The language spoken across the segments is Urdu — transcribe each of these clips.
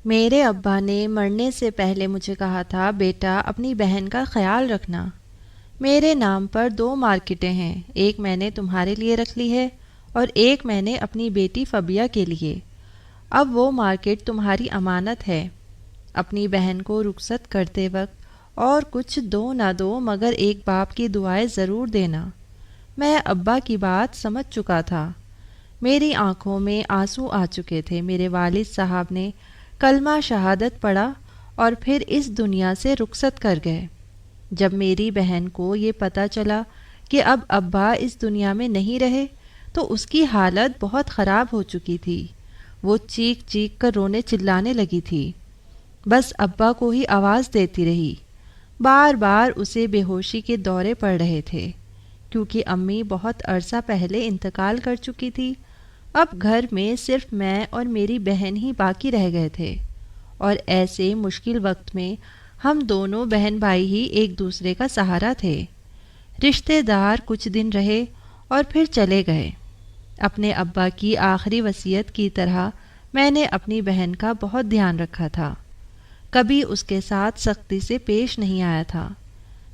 میرے ابا نے مرنے سے پہلے مجھے کہا تھا، بیٹا اپنی بہن کا خیال رکھنا۔ میرے نام پر 2 مارکیٹیں ہیں، ایک میں نے تمہارے لیے رکھ لی ہے اور ایک میں نے اپنی بیٹی فبیہ کے لیے۔ اب وہ مارکیٹ تمہاری امانت ہے۔ اپنی بہن کو رخصت کرتے وقت اور کچھ دو نہ دو مگر ایک باپ کی دعائیں ضرور دینا۔ میں ابا کی بات سمجھ چکا تھا، میری آنکھوں میں آنسو آ چکے تھے۔ میرے والد صاحب نے کلمہ شہادت پڑھا اور پھر اس دنیا سے رخصت کر گئے۔ جب میری بہن کو یہ پتہ چلا کہ اب ابا اس دنیا میں نہیں رہے تو اس کی حالت بہت خراب ہو چکی تھی۔ وہ چیخ چیخ کر رونے چلانے لگی تھی، بس ابا کو ہی آواز دیتی رہی۔ بار بار اسے بے ہوشی کے دورے پڑ رہے تھے، کیونکہ امی بہت عرصہ پہلے انتقال کر چکی تھی۔ اب گھر میں صرف میں اور میری بہن ہی باقی رہ گئے تھے، اور ایسے مشکل وقت میں ہم دونوں بہن بھائی ہی ایک دوسرے کا سہارا تھے۔ رشتہ دار کچھ دن رہے اور پھر چلے گئے۔ اپنے ابا کی آخری وصیت کی طرح میں نے اپنی بہن کا بہت دھیان رکھا تھا، کبھی اس کے ساتھ سختی سے پیش نہیں آیا تھا،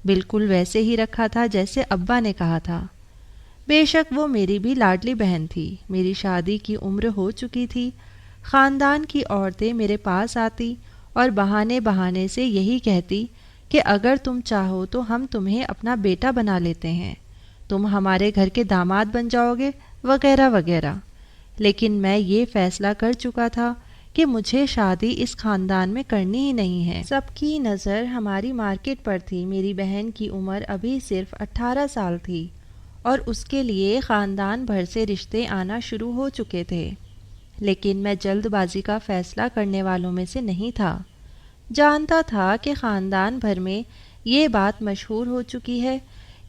بالکل ویسے ہی رکھا تھا جیسے ابا نے کہا تھا۔ بے شک وہ میری بھی لاڈلی بہن تھی۔ میری شادی کی عمر ہو چکی تھی۔ خاندان کی عورتیں میرے پاس آتی اور بہانے بہانے سے یہی کہتی کہ اگر تم چاہو تو ہم تمہیں اپنا بیٹا بنا لیتے ہیں، تم ہمارے گھر کے داماد بن جاؤ گے، وغیرہ وغیرہ۔ لیکن میں یہ فیصلہ کر چکا تھا کہ مجھے شادی اس خاندان میں کرنی ہی نہیں ہے۔ سب کی نظر ہماری مارکیٹ پر تھی۔ میری بہن کی عمر ابھی صرف 18 سال تھی اور اس کے لیے خاندان بھر سے رشتے آنا شروع ہو چکے تھے، لیکن میں جلد بازی کا فیصلہ کرنے والوں میں سے نہیں تھا۔ جانتا تھا کہ خاندان بھر میں یہ بات مشہور ہو چکی ہے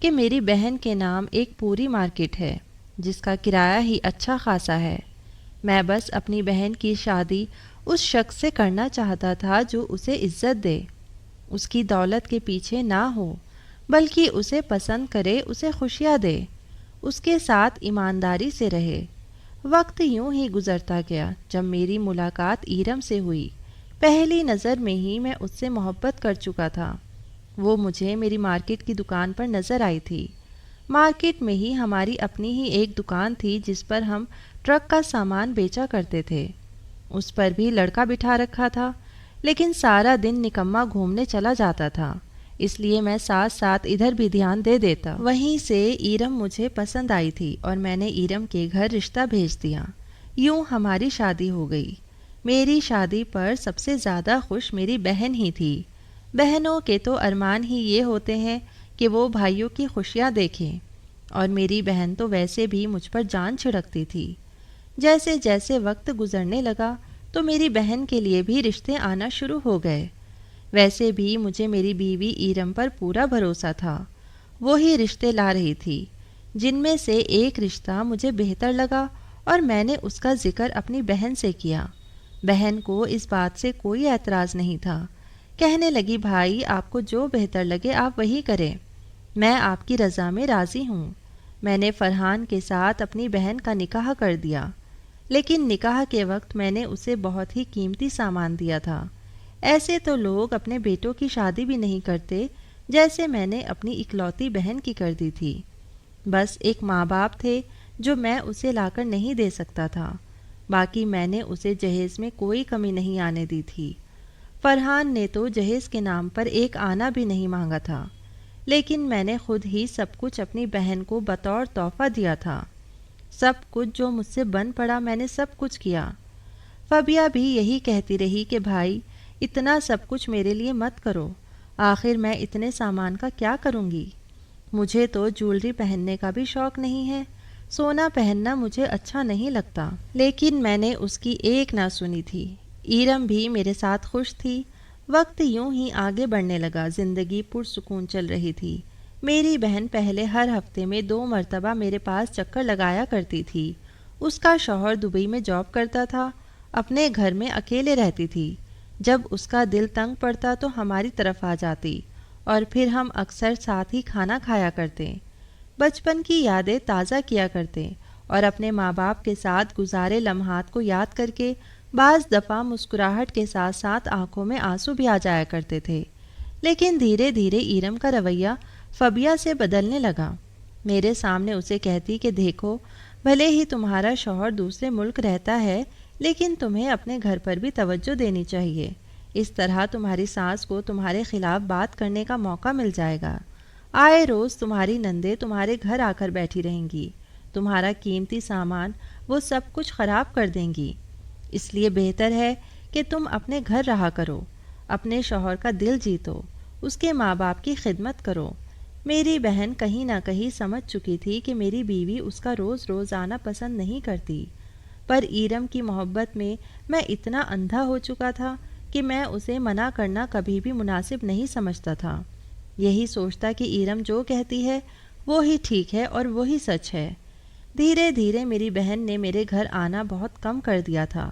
کہ میری بہن کے نام ایک پوری مارکیٹ ہے جس کا کرایہ ہی اچھا خاصا ہے۔ میں بس اپنی بہن کی شادی اس شخص سے کرنا چاہتا تھا جو اسے عزت دے، اس کی دولت کے پیچھے نہ ہو، بلکہ اسے پسند کرے، اسے خوشیاں دے، اس کے ساتھ ایمانداری سے رہے۔ وقت یوں ہی گزرتا گیا۔ جب میری ملاقات ایرم سے ہوئی، پہلی نظر میں ہی میں اس سے محبت کر چکا تھا۔ وہ مجھے میری مارکیٹ کی دکان پر نظر آئی تھی۔ مارکیٹ میں ہی ہماری اپنی ہی ایک دکان تھی جس پر ہم ٹرک کا سامان بیچا کرتے تھے۔ اس پر بھی لڑکا بٹھا رکھا تھا، لیکن سارا دن نکما گھومنے چلا جاتا تھا، اس لیے میں ساتھ ساتھ ادھر بھی دھیان دے دیتا۔ وہیں سے ایرم مجھے پسند آئی تھی اور میں نے ایرم کے گھر رشتہ بھیج دیا۔ یوں ہماری شادی ہو گئی۔ میری شادی پر سب سے زیادہ خوش میری بہن ہی تھی۔ بہنوں کے تو ارمان ہی یہ ہوتے ہیں کہ وہ بھائیوں کی خوشیاں دیکھیں، اور میری بہن تو ویسے بھی مجھ پر جان چھڑکتی تھی۔ جیسے جیسے وقت گزرنے لگا تو میری بہن کے لیے بھی رشتے آنا شروع ہو گئے۔ ویسے بھی مجھے میری بیوی ایرم پر پورا بھروسہ تھا۔ وہی رشتے لا رہی تھی، جن میں سے ایک رشتہ مجھے بہتر لگا اور میں نے اس کا ذکر اپنی بہن سے کیا۔ بہن کو اس بات سے کوئی اعتراض نہیں تھا۔ کہنے لگی، بھائی آپ کو جو بہتر لگے آپ وہی کریں، میں آپ کی رضا میں راضی ہوں۔ میں نے فرحان کے ساتھ اپنی بہن کا نکاح کر دیا، لیکن نکاح کے وقت میں نے اسے بہت ہی قیمتی سامان دیا تھا۔ ایسے تو لوگ اپنے بیٹوں کی شادی بھی نہیں کرتے جیسے میں نے اپنی اکلوتی بہن کی کر دی تھی۔ بس ایک ماں باپ تھے جو میں اسے لا کر نہیں دے سکتا تھا، باقی میں نے اسے جہیز میں کوئی کمی نہیں آنے دی تھی۔ فرحان نے تو جہیز کے نام پر ایک آنا بھی نہیں مانگا تھا، لیکن میں نے خود ہی سب کچھ اپنی بہن کو بطور تحفہ دیا تھا۔ سب کچھ جو مجھ سے بن پڑا میں نے سب کچھ کیا۔ فبیہ بھی یہی کہتی رہی کہ بھائی اتنا سب کچھ میرے لیے مت کرو، آخر میں اتنے سامان کا کیا کروں گی؟ مجھے تو جولری پہننے کا بھی شوق نہیں ہے، سونا پہننا مجھے اچھا نہیں لگتا۔ لیکن میں نے اس کی ایک نہ سنی تھی۔ ایرم بھی میرے ساتھ خوش تھی۔ وقت یوں ہی آگے بڑھنے لگا، زندگی پرسکون چل رہی تھی۔ میری بہن پہلے ہر ہفتے میں 2 مرتبہ میرے پاس چکر لگایا کرتی تھی۔ اس کا شوہر دبئی میں جاب کرتا تھا، اپنے گھر میں اکیلے رہتی تھی۔ جب اس کا دل تنگ پڑتا تو ہماری طرف آ جاتی اور پھر ہم اکثر ساتھ ہی کھانا کھایا کرتے، بچپن کی یادیں تازہ کیا کرتے اور اپنے ماں باپ کے ساتھ گزارے لمحات کو یاد کر کے بعض دفعہ مسکراہٹ کے ساتھ ساتھ آنکھوں میں آنسو بھی آ جایا کرتے تھے، لیکن دھیرے دھیرے ایرم کا رویہ فبیہ سے بدلنے لگا۔ میرے سامنے اسے کہتی کہ دیکھو، بھلے ہی تمہارا شوہر دوسرے ملک رہتا ہے، لیکن تمہیں اپنے گھر پر بھی توجہ دینی چاہیے۔ اس طرح تمہاری ساس کو تمہارے خلاف بات کرنے کا موقع مل جائے گا۔ آئے روز تمہاری نندیں تمہارے گھر آ کر بیٹھی رہیں گی، تمہارا قیمتی سامان وہ سب کچھ خراب کر دیں گی۔ اس لیے بہتر ہے کہ تم اپنے گھر رہا کرو، اپنے شوہر کا دل جیتو، اس کے ماں باپ کی خدمت کرو۔ میری بہن کہیں نہ کہیں سمجھ چکی تھی کہ میری بیوی اس کا روز روز آنا پسند نہیں کرتی، پر ایرم کی محبت میں میں اتنا اندھا ہو چکا تھا کہ میں اسے منع کرنا کبھی بھی مناسب نہیں سمجھتا تھا۔ یہی سوچتا کہ ایرم جو کہتی ہے وہی ٹھیک ہے اور وہی سچ ہے۔ دھیرے دھیرے میری بہن نے میرے گھر آنا بہت کم کر دیا تھا۔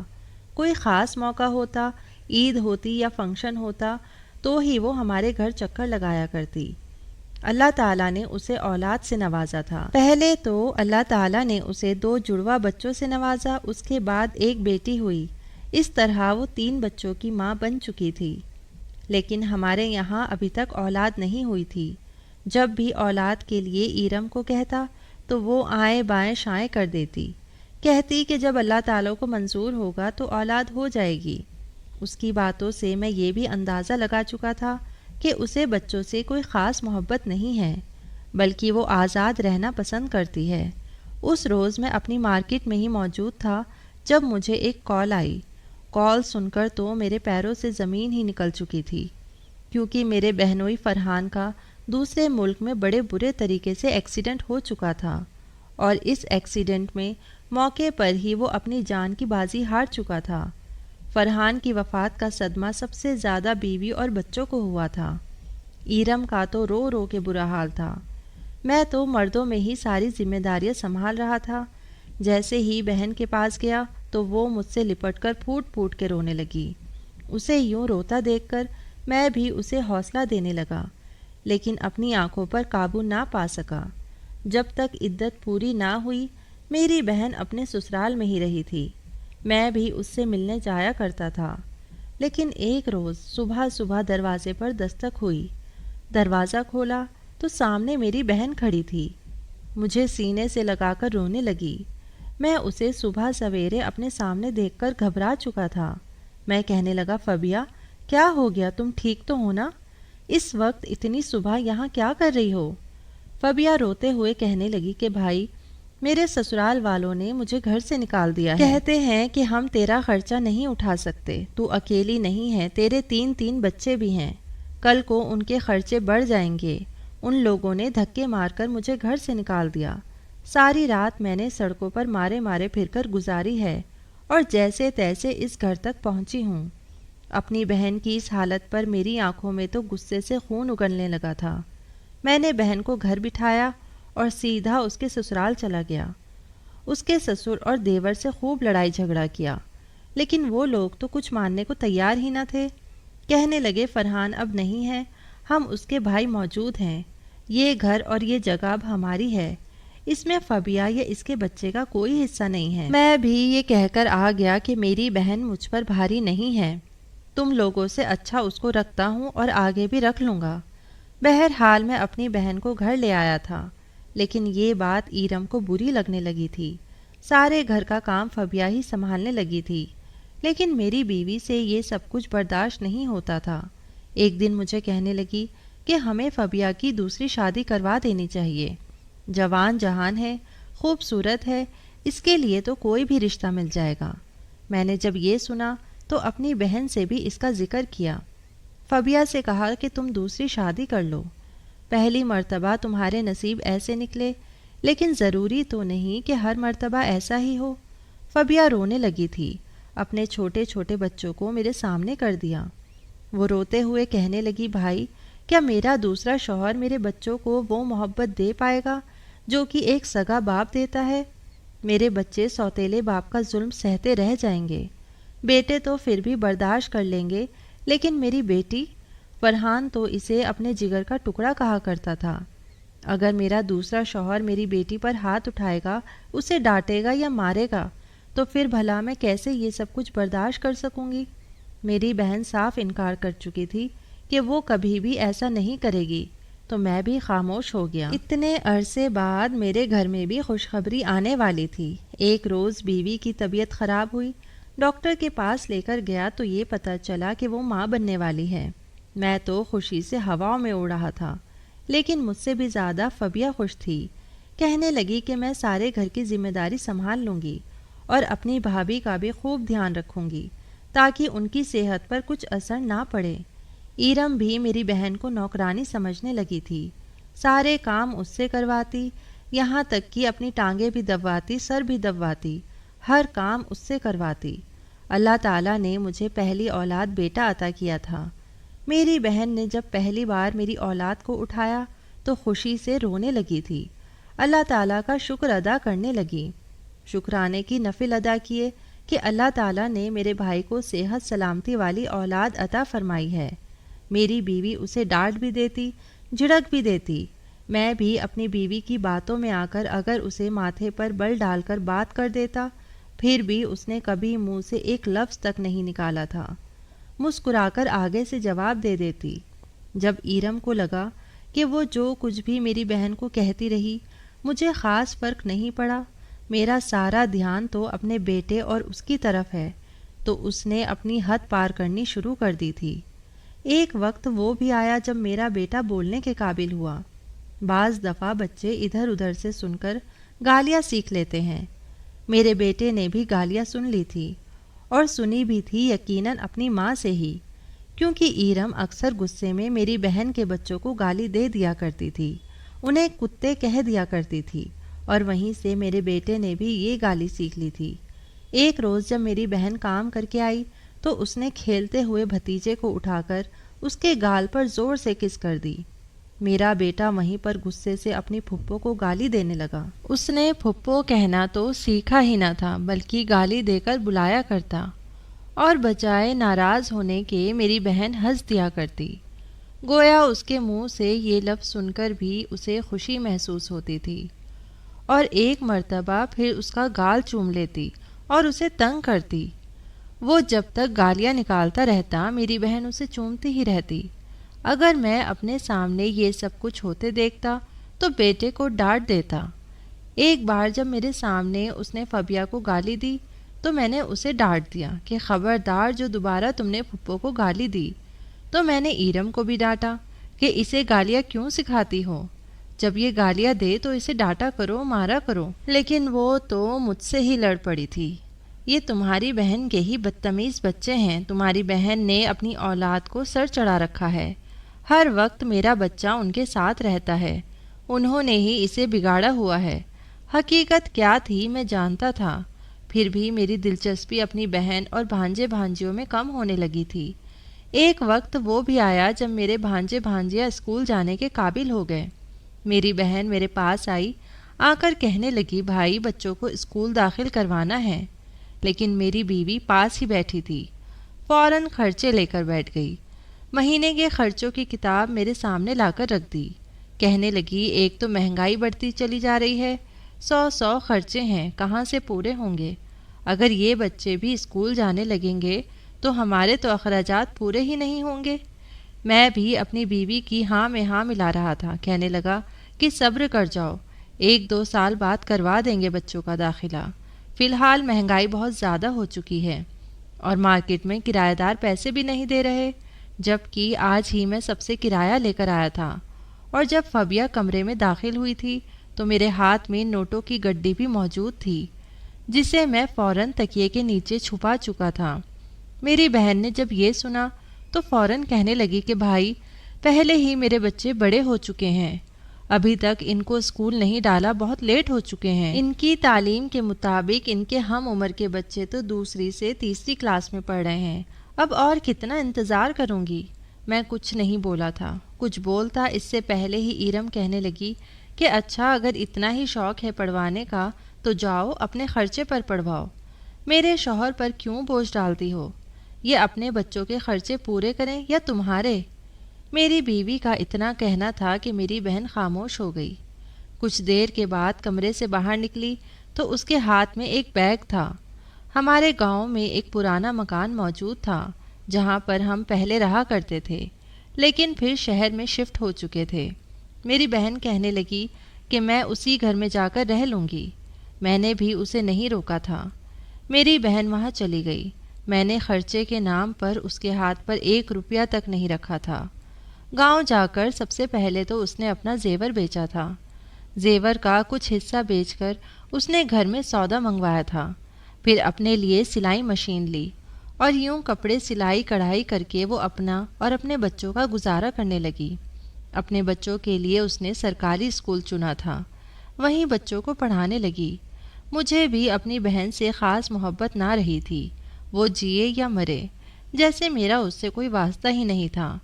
کوئی خاص موقع ہوتا، عید ہوتی یا فنکشن ہوتا تو ہی وہ ہمارے گھر چکر لگایا کرتی۔ اللہ تعالیٰ نے اسے اولاد سے نوازا تھا۔ پہلے تو اللہ تعالیٰ نے اسے 2 جڑواں بچوں سے نوازا، اس کے بعد ایک بیٹی ہوئی۔ اس طرح وہ 3 بچوں کی ماں بن چکی تھی، لیکن ہمارے یہاں ابھی تک اولاد نہیں ہوئی تھی۔ جب بھی اولاد کے لیے ایرم کو کہتا تو وہ آئیں بائیں شائیں کر دیتی، کہتی کہ جب اللہ تعالیٰ کو منظور ہوگا تو اولاد ہو جائے گی۔ اس کی باتوں سے میں یہ بھی اندازہ لگا چکا تھا کہ اسے بچوں سے کوئی خاص محبت نہیں ہے، بلکہ وہ آزاد رہنا پسند کرتی ہے۔ اس روز میں اپنی مارکیٹ میں ہی موجود تھا جب مجھے ایک کال آئی۔ کال سن کر تو میرے پیروں سے زمین ہی نکل چکی تھی، کیونکہ میرے بہنوئی فرحان کا دوسرے ملک میں بڑے برے طریقے سے ایکسیڈنٹ ہو چکا تھا، اور اس ایکسیڈنٹ میں موقع پر ہی وہ اپنی جان کی بازی ہار چکا تھا۔ فرحان کی وفات کا صدمہ سب سے زیادہ بیوی اور بچوں کو ہوا تھا۔ ایرم کا تو رو رو کے برا حال تھا۔ میں تو مردوں میں ہی ساری ذمہ داریاں سنبھال رہا تھا۔ جیسے ہی بہن کے پاس گیا تو وہ مجھ سے لپٹ کر پھوٹ پھوٹ کے رونے لگی۔ اسے یوں روتا دیکھ کر میں بھی اسے حوصلہ دینے لگا، لیکن اپنی آنکھوں پر قابو نہ پا سکا۔ جب تک عدت پوری نہ ہوئی میری بہن اپنے سسرال میں ہی رہی تھی۔ میں بھی اس سے ملنے جایا کرتا تھا، لیکن ایک روز صبح صبح دروازے پر دستک ہوئی۔ دروازہ کھولا تو سامنے میری بہن کھڑی تھی، مجھے سینے سے لگا کر رونے لگی۔ میں اسے صبح سویرے اپنے سامنے دیکھ کر گھبرا چکا تھا۔ میں کہنے لگا، فبیہ کیا ہو گیا، تم ٹھیک تو ہو نا؟ اس وقت اتنی صبح یہاں کیا کر رہی ہو؟ فبیہ روتے ہوئے کہنے لگی کہ بھائی، میرے سسرال والوں نے مجھے گھر سے نکال دیا ہے۔ کہتے ہیں کہ ہم تیرا خرچہ نہیں اٹھا سکتے، تو اکیلی نہیں ہے، تیرے 3 بچے بھی ہیں، کل کو ان کے خرچے بڑھ جائیں گے۔ ان لوگوں نے دھکے مار کر مجھے گھر سے نکال دیا۔ ساری رات میں نے سڑکوں پر مارے مارے پھر کر گزاری ہے، اور جیسے تیسے اس گھر تک پہنچی ہوں۔ اپنی بہن کی اس حالت پر میری آنکھوں میں تو غصے سے خون اگلنے لگا تھا۔ میں نے بہن کو گھر بٹھایا اور سیدھا اس کے سسرال چلا گیا۔ اس کے سسر اور دیور سے خوب لڑائی جھگڑا کیا، لیکن وہ لوگ تو کچھ ماننے کو تیار ہی نہ تھے۔ کہنے لگے، فرحان اب نہیں ہے، ہم اس کے بھائی موجود ہیں، یہ گھر اور یہ جگہ اب ہماری ہے، اس میں فبیہ یا اس کے بچے کا کوئی حصہ نہیں ہے۔ میں بھی یہ کہہ کر آ گیا کہ میری بہن مجھ پر بھاری نہیں ہے، تم لوگوں سے اچھا اس کو رکھتا ہوں اور آگے بھی رکھ لوں گا۔ بہرحال میں اپنی بہن کو گھر لے آیا تھا، لیکن یہ بات ایرم کو بری لگنے لگی تھی۔ سارے گھر کا کام فبیہ ہی سنبھالنے لگی تھی، لیکن میری بیوی سے یہ سب کچھ برداشت نہیں ہوتا تھا۔ ایک دن مجھے کہنے لگی کہ ہمیں فبیہ کی دوسری شادی کروا دینی چاہیے، جوان جہان ہے، خوبصورت ہے، اس کے لیے تو کوئی بھی رشتہ مل جائے گا۔ میں نے جب یہ سنا تو اپنی بہن سے بھی اس کا ذکر کیا۔ فبیہ سے کہا کہ تم دوسری شادی کر لو، پہلی مرتبہ تمہارے نصیب ایسے نکلے، لیکن ضروری تو نہیں کہ ہر مرتبہ ایسا ہی ہو۔ فبیہ رونے لگی تھی، اپنے چھوٹے چھوٹے بچوں کو میرے سامنے کر دیا۔ وہ روتے ہوئے کہنے لگی، بھائی کیا میرا دوسرا شوہر میرے بچوں کو وہ محبت دے پائے گا جو کہ ایک سگا باپ دیتا ہے؟ میرے بچے سوتیلے باپ کا ظلم سہتے رہ جائیں گے، بیٹے تو پھر بھی برداشت کر لیں گے، لیکن میری بیٹی؟ فرحان تو اسے اپنے جگر کا ٹکڑا کہا کرتا تھا۔ اگر میرا دوسرا شوہر میری بیٹی پر ہاتھ اٹھائے گا، اسے ڈانٹے گا یا مارے گا، تو پھر بھلا میں کیسے یہ سب کچھ برداشت کر سکوں گی؟ میری بہن صاف انکار کر چکی تھی کہ وہ کبھی بھی ایسا نہیں کرے گی، تو میں بھی خاموش ہو گیا۔ اتنے عرصے بعد میرے گھر میں بھی خوشخبری آنے والی تھی۔ ایک روز بیوی کی طبیعت خراب ہوئی، ڈاکٹر کے پاس لے کر گیا تو یہ پتہ چلا کہ وہ ماں بننے والی ہے۔ میں تو خوشی سے ہواؤں میں اڑ رہا تھا، لیکن مجھ سے بھی زیادہ فبیہ خوش تھی۔ کہنے لگی کہ میں سارے گھر کی ذمہ داری سنبھال لوں گی اور اپنی بھابھی کا بھی خوب دھیان رکھوں گی تاکہ ان کی صحت پر کچھ اثر نہ پڑے۔ ایرم بھی میری بہن کو نوکرانی سمجھنے لگی تھی، سارے کام اس سے کرواتی، یہاں تک کہ اپنی ٹانگیں بھی دبواتی، سر بھی دبواتی، ہر کام اس سے کرواتی۔ اللہ تعالیٰ نے مجھے پہلی اولاد بیٹا عطا کیا تھا۔ میری بہن نے جب پہلی بار میری اولاد کو اٹھایا تو خوشی سے رونے لگی تھی، اللہ تعالیٰ کا شکر ادا کرنے لگی، شکرانے کی نفل ادا کیے کہ اللہ تعالیٰ نے میرے بھائی کو صحت سلامتی والی اولاد عطا فرمائی ہے۔ میری بیوی اسے ڈانٹ بھی دیتی، جھڑک بھی دیتی، میں بھی اپنی بیوی کی باتوں میں آ کر اگر اسے ماتھے پر بل ڈال کر بات کر دیتا، پھر بھی اس نے کبھی منہ سے ایک لفظ تک نہیں نکالا تھا، مسکرا کر آگے سے جواب دے دیتی۔ جب ایرم کو لگا کہ وہ جو کچھ بھی میری بہن کو کہتی رہی مجھے خاص فرق نہیں پڑا، میرا سارا دھیان تو اپنے بیٹے اور اس کی طرف ہے، تو اس نے اپنی حد پار کرنی شروع کر دی تھی۔ ایک وقت وہ بھی آیا جب میرا بیٹا بولنے کے قابل ہوا۔ بعض دفعہ بچے ادھر ادھر سے سن کر گالیاں سیکھ لیتے ہیں۔ میرے بیٹے نے بھی گالیاں سن لی تھی، اور سنی بھی تھی یقیناً اپنی ماں سے ہی، کیونکہ ایرم اکثر غصے میں میری بہن کے بچوں کو گالی دے دیا کرتی تھی، انہیں کتے کہہ دیا کرتی تھی، اور وہیں سے میرے بیٹے نے بھی یہ گالی سیکھ لی تھی۔ ایک روز جب میری بہن کام کر کے آئی تو اس نے کھیلتے ہوئے بھتیجے کو اٹھا کر اس کے گال پر زور سے کس کر دی۔ میرا بیٹا وہیں پر غصے سے اپنی پھپھو کو گالی دینے لگا۔ اس نے پھپھو کہنا تو سیکھا ہی نہ تھا، بلکہ گالی دے کر بلایا کرتا، اور بجائے ناراض ہونے کے میری بہن ہنس دیا کرتی، گویا اس کے منہ سے یہ لفظ سن کر بھی اسے خوشی محسوس ہوتی تھی، اور ایک مرتبہ پھر اس کا گال چوم لیتی اور اسے تنگ کرتی۔ وہ جب تک گالیاں نکالتا رہتا میری بہن اسے چومتی ہی رہتی۔ اگر میں اپنے سامنے یہ سب کچھ ہوتے دیکھتا تو بیٹے کو ڈانٹ دیتا۔ ایک بار جب میرے سامنے اس نے فبیہ کو گالی دی تو میں نے اسے ڈانٹ دیا کہ خبردار جو دوبارہ تم نے پھپھو کو گالی دی۔ تو میں نے ایرم کو بھی ڈانٹا کہ اسے گالیاں کیوں سکھاتی ہو، جب یہ گالیاں دے تو اسے ڈانٹا کرو، مارا کرو، لیکن وہ تو مجھ سے ہی لڑ پڑی تھی۔ یہ تمہاری بہن کے ہی بدتمیز بچے ہیں، تمہاری بہن نے اپنی اولاد کو سر چڑھا رکھا ہے، ہر وقت میرا بچہ ان کے ساتھ رہتا ہے، انہوں نے ہی اسے بگاڑا ہوا ہے۔ حقیقت کیا تھی میں جانتا تھا، پھر بھی میری دلچسپی اپنی بہن اور بھانجے بھانجیوں میں کم ہونے لگی تھی۔ ایک وقت وہ بھی آیا جب میرے بھانجے بھانجیاں اسکول جانے کے قابل ہو گئے۔ میری بہن میرے پاس آئی، آ کر کہنے لگی بھائی بچوں کو اسکول داخل کروانا ہے، لیکن میری بیوی پاس ہی بیٹھی تھی، فوراً خرچے لے کر بیٹھ گئی، مہینے کے خرچوں کی کتاب میرے سامنے لا کر رکھ دی، کہنے لگی ایک تو مہنگائی بڑھتی چلی جا رہی ہے، 100 خرچے ہیں، کہاں سے پورے ہوں گے؟ اگر یہ بچے بھی اسکول جانے لگیں گے تو ہمارے تو اخراجات پورے ہی نہیں ہوں گے۔ میں بھی اپنی بیوی کی ہاں میں ہاں ملا رہا تھا، کہنے لگا کہ صبر کر جاؤ، 1-2 سال بعد کروا دیں گے بچوں کا داخلہ، فی الحال مہنگائی بہت زیادہ ہو چکی ہے، اور مارکیٹ میں کرایہ دار پیسے بھی نہیں دے رہے، جبکہ آج ہی میں سب سے کرایہ لے کر آیا تھا، اور جب فبیہ کمرے میں داخل ہوئی تھی تو میرے ہاتھ میں نوٹوں کی گڈی بھی موجود تھی، جسے میں فوراً تکیے کے نیچے چھپا چکا تھا۔ میری بہن نے جب یہ سنا تو فوراً کہنے لگی کہ بھائی پہلے ہی میرے بچے بڑے ہو چکے ہیں، ابھی تک ان کو اسکول نہیں ڈالا، بہت لیٹ ہو چکے ہیں، ان کی تعلیم کے مطابق ان کے ہم عمر کے بچے تو 2 سے 3 کلاس میں پڑھ رہے ہیں، اب اور کتنا انتظار کروں گی؟ میں کچھ نہیں بولا تھا، کچھ بولتا اس سے پہلے ہی ایرم کہنے لگی کہ اچھا اگر اتنا ہی شوق ہے پڑھوانے کا تو جاؤ اپنے خرچے پر پڑھواؤ، میرے شوہر پر کیوں بوجھ ڈالتی ہو؟ یہ اپنے بچوں کے خرچے پورے کریں یا تمہارے؟ میری بیوی کا اتنا کہنا تھا کہ میری بہن خاموش ہو گئی۔ کچھ دیر کے بعد کمرے سے باہر نکلی تو اس کے ہاتھ میں ایک بیگ تھا، ہمارے گاؤں میں ایک پرانا مکان موجود تھا جہاں پر ہم پہلے رہا کرتے تھے، لیکن پھر شہر میں شفٹ ہو چکے تھے۔ میری بہن کہنے لگی کہ میں اسی گھر میں جا کر رہ لوں گی۔ میں نے بھی اسے نہیں روکا تھا۔ میری بہن وہاں چلی گئی۔ میں نے خرچے کے نام پر اس کے ہاتھ پر 1 روپیہ تک نہیں رکھا تھا۔ گاؤں جا کر سب سے پہلے تو اس نے اپنا زیور بیچا تھا۔ زیور کا کچھ حصہ بیچ کر اس نے گھر میں سودا منگوایا تھا، پھر اپنے لیے سلائی مشین لی اور یوں کپڑے سلائی کڑھائی کر کے وہ اپنا اور اپنے بچوں کا گزارا کرنے لگی۔ اپنے بچوں کے لیے اس نے سرکاری اسکول چنا تھا، وہیں بچوں کو پڑھانے لگی۔ مجھے بھی اپنی بہن سے خاص محبت نہ رہی تھی، وہ جیے یا مرے، جیسے میرا اس سے کوئی واسطہ ہی نہیں تھا۔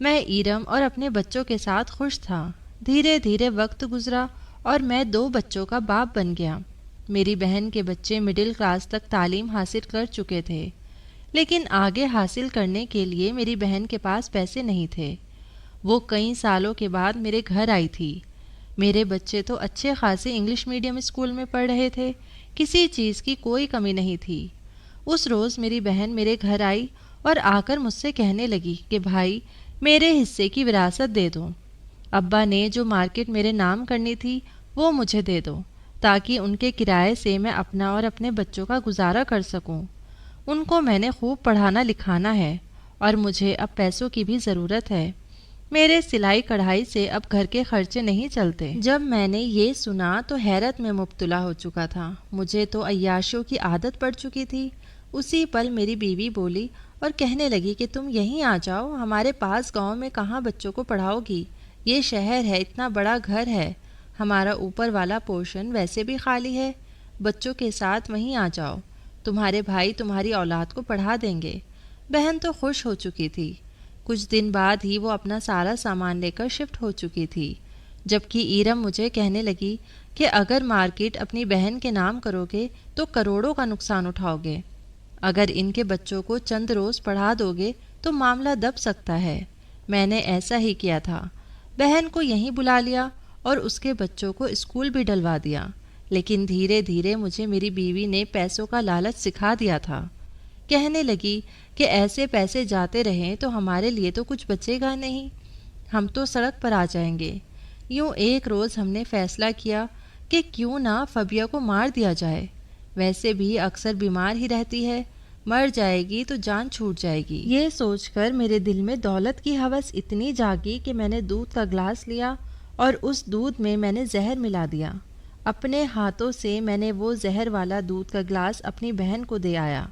میں ایرم اور اپنے بچوں کے ساتھ خوش تھا۔ دھیرے دھیرے وقت گزرا اور میں 2 بچوں کا باپ بن گیا۔ میری بہن کے بچے مڈل کلاس تک تعلیم حاصل کر چکے تھے، لیکن آگے حاصل کرنے کے لیے میری بہن کے پاس پیسے نہیں تھے۔ وہ کئی سالوں کے بعد میرے گھر آئی تھی۔ میرے بچے تو اچھے خاصے انگلش میڈیم اسکول میں پڑھ رہے تھے، کسی چیز کی کوئی کمی نہیں تھی۔ اس روز میری بہن میرے گھر آئی اور آ کر مجھ سے کہنے لگی کہ بھائی میرے حصے کی وراثت دے دو۔ ابا نے جو مارکیٹ میرے نام کرنی تھی وہ مجھے دے دو، تاکہ ان کے کرائے سے میں اپنا اور اپنے بچوں کا گزارا کر سکوں۔ ان کو میں نے خوب پڑھانا لکھانا ہے اور مجھے اب پیسوں کی بھی ضرورت ہے۔ میرے سلائی کڑھائی سے اب گھر کے خرچے نہیں چلتے۔ جب میں نے یہ سنا تو حیرت میں مبتلا ہو چکا تھا۔ مجھے تو عیاشیوں کی عادت پڑ چکی تھی۔ اسی پل میری بیوی بولی اور کہنے لگی کہ تم یہیں آ جاؤ، ہمارے پاس گاؤں میں کہاں بچوں کو پڑھاؤ گی؟ یہ شہر ہے، اتنا بڑا گھر ہے، ہمارا اوپر والا پورشن ویسے بھی خالی ہے، بچوں کے ساتھ وہیں آ جاؤ، تمہارے بھائی تمہاری اولاد کو پڑھا دیں گے۔ بہن تو خوش ہو چکی تھی۔ کچھ دن بعد ہی وہ اپنا سارا سامان لے کر شفٹ ہو چکی تھی، جبکہ ایرم مجھے کہنے لگی کہ اگر مارکیٹ اپنی بہن کے نام کرو گے تو کروڑوں کا نقصان اٹھاؤ گے، اگر ان کے بچوں کو چند روز پڑھا دو گے تو معاملہ دب سکتا ہے۔ میں نے ایسا ہی کیا تھا، بہن کو یہیں بلا لیا اور اس کے بچوں کو اسکول بھی ڈلوا دیا، لیکن دھیرے دھیرے مجھے میری بیوی نے پیسوں کا لالچ سکھا دیا تھا۔ کہنے لگی کہ ایسے پیسے جاتے رہیں تو ہمارے لیے تو کچھ بچے گا نہیں، ہم تو سڑک پر آ جائیں گے۔ یوں ایک روز ہم نے فیصلہ کیا کہ کیوں نہ فبیہ کو مار دیا جائے، ویسے بھی اکثر بیمار ہی رہتی ہے، مر جائے گی تو جان چھوٹ جائے گی۔ یہ سوچ کر میرے دل میں دولت کی ہوس اتنی جاگی کہ میں نے دودھ کا گلاس لیا اور اس دودھ میں میں نے زہر ملا دیا۔ اپنے ہاتھوں سے میں نے وہ زہر والا دودھ کا گلاس اپنی بہن کو دے آیا۔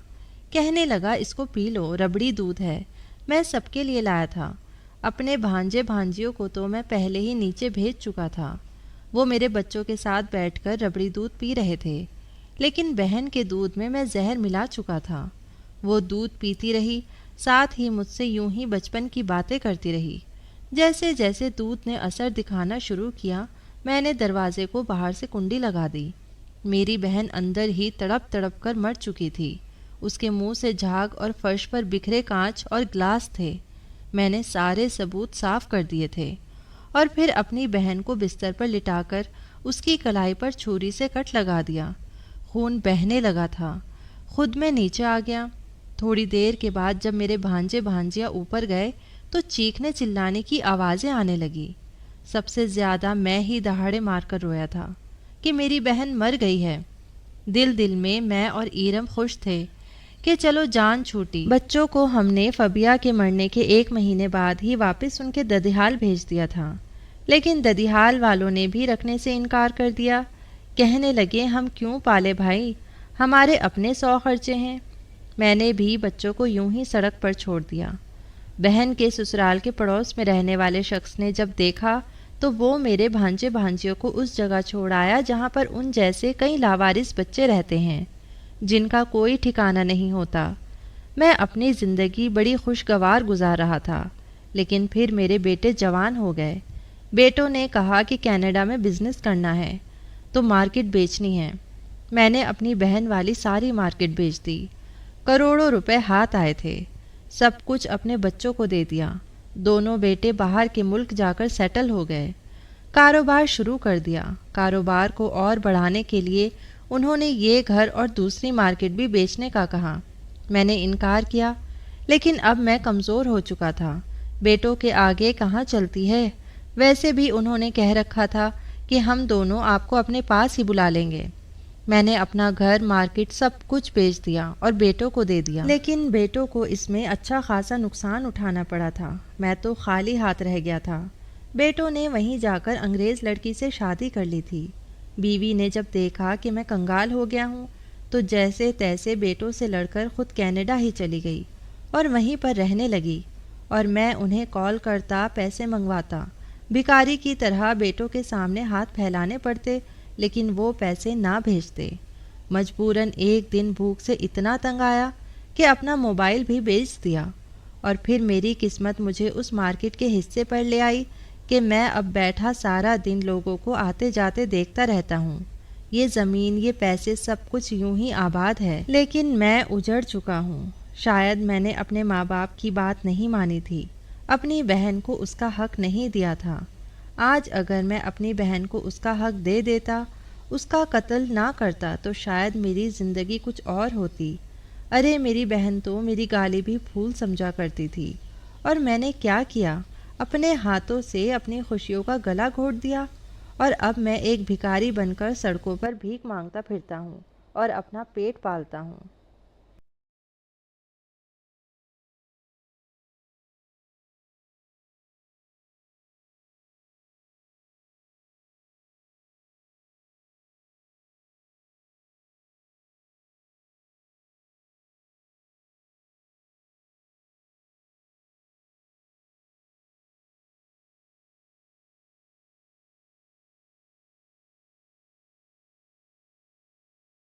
کہنے لگا اس کو پی لو، ربڑی دودھ ہے، میں سب کے لیے لایا تھا۔ اپنے بھانجے بھانجیوں کو تو میں پہلے ہی نیچے بھیج چکا تھا، وہ میرے بچوں کے ساتھ بیٹھ کر ربڑی دودھ پی رہے تھے، لیکن بہن کے دودھ میں زہر ملا چکا تھا۔ وہ دودھ پیتی رہی، ساتھ ہی مجھ سے یوں ہی بچپن کی باتیں کرتی رہی۔ جیسے جیسے دودھ نے اثر دکھانا شروع کیا، میں نے دروازے کو باہر سے کنڈی لگا دی۔ میری بہن اندر ہی تڑپ تڑپ کر مر چکی تھی، اس کے منہ سے جھاگ اور فرش پر بکھرے کانچ اور گلاس تھے۔ میں نے سارے ثبوت صاف کر دیے تھے اور پھر اپنی بہن کو بستر پر لٹا کر اس کی کلائی پر چھری سے کٹ لگا دیا۔ خون بہنے لگا تھا، خود میں نیچے آ گیا۔ تھوڑی دیر کے بعد جب میرے بھانجے بھانجیاں اوپر گئے تو چیخنے چلانے کی آوازیں آنے لگی۔ سب سے زیادہ میں ہی دہاڑے مار کر رویا تھا کہ میری بہن مر گئی ہے۔ دل دل میں اور ایرم خوش تھے کہ چلو جان چھوٹی۔ بچوں کو ہم نے فبیہ کے مرنے کے 1 مہینے بعد ہی واپس ان کے ددیحال بھیج دیا تھا، لیکن ددیحال والوں نے بھی رکھنے سے انکار کر دیا۔ کہنے لگے ہم کیوں پالے بھائی، ہمارے اپنے 100 خرچے ہیں۔ میں نے بھی بچوں کو یوں ہی سڑک پر چھوڑ دیا۔ بہن کے سسرال کے پڑوس میں رہنے والے شخص نے جب دیکھا تو وہ میرے بھانجے بھانجیوں کو اس جگہ چھوڑ آیا جہاں پر ان جیسے کئی لاوارث بچے رہتے ہیں جن کا کوئی ٹھکانہ نہیں ہوتا۔ میں اپنی زندگی بڑی خوشگوار گزار رہا تھا، لیکن پھر میرے بیٹے جوان ہو گئے۔ بیٹوں نے کہا کہ کینیڈا میں بزنس کرنا ہے تو مارکیٹ بیچنی ہے۔ میں نے اپنی بہن والی ساری مارکیٹ بیچ دی، کروڑوں روپے ہاتھ آئے تھے، سب کچھ اپنے بچوں کو دے دیا۔ دونوں بیٹے باہر کے ملک جا کر سیٹل ہو گئے، کاروبار شروع کر دیا۔ کاروبار کو اور بڑھانے کے لیے انہوں نے یہ گھر اور دوسری مارکیٹ بھی بیچنے کا کہا۔ میں نے انکار کیا، لیکن اب میں کمزور ہو چکا تھا۔ بیٹوں کے آگے کہاں چلتی ہے؟ ویسے بھی انہوں نے کہہ رکھا تھا کہ ہم دونوں آپ کو اپنے پاس ہی بلا لیں گے۔ میں نے اپنا گھر، مارکیٹ سب کچھ بیچ دیا اور بیٹوں کو دے دیا، لیکن بیٹوں کو اس میں اچھا خاصا نقصان اٹھانا پڑا تھا۔ میں تو خالی ہاتھ رہ گیا تھا۔ بیٹوں نے وہیں جا کر انگریز لڑکی سے شادی کر لی تھی۔ بیوی نے جب دیکھا کہ میں کنگال ہو گیا ہوں تو جیسے تیسے بیٹوں سے لڑ کر خود کینیڈا ہی چلی گئی اور وہیں پر رہنے لگی، اور میں انہیں کال کرتا، پیسے منگواتا۔ بھکاری کی طرح بیٹوں کے سامنے ہاتھ پھیلانے پڑتے، لیکن وہ پیسے نہ بھیجتے۔ مجبوراً ایک دن بھوک سے اتنا تنگ آیا کہ اپنا موبائل بھی بیچ دیا، اور پھر میری قسمت مجھے اس مارکیٹ کے حصے پر لے آئی کہ میں اب بیٹھا سارا دن لوگوں کو آتے جاتے دیکھتا رہتا ہوں۔ یہ زمین، یہ پیسے، سب کچھ یوں ہی آباد ہے، لیکن میں اجڑ چکا ہوں۔ شاید میں نے اپنے ماں باپ کی بات نہیں مانی تھی، اپنی بہن کو اس کا حق نہیں دیا تھا۔ آج اگر میں اپنی بہن کو اس کا حق دے دیتا، اس کا قتل نہ کرتا، تو شاید میری زندگی کچھ اور ہوتی۔ ارے میری بہن تو میری گالی بھی پھول سمجھا کرتی تھی، اور میں نے کیا کیا؟ اپنے ہاتھوں سے اپنی خوشیوں کا گلا گھونٹ دیا، اور اب میں ایک بھکاری بن کر سڑکوں پر بھیک مانگتا پھرتا ہوں اور اپنا پیٹ پالتا ہوں۔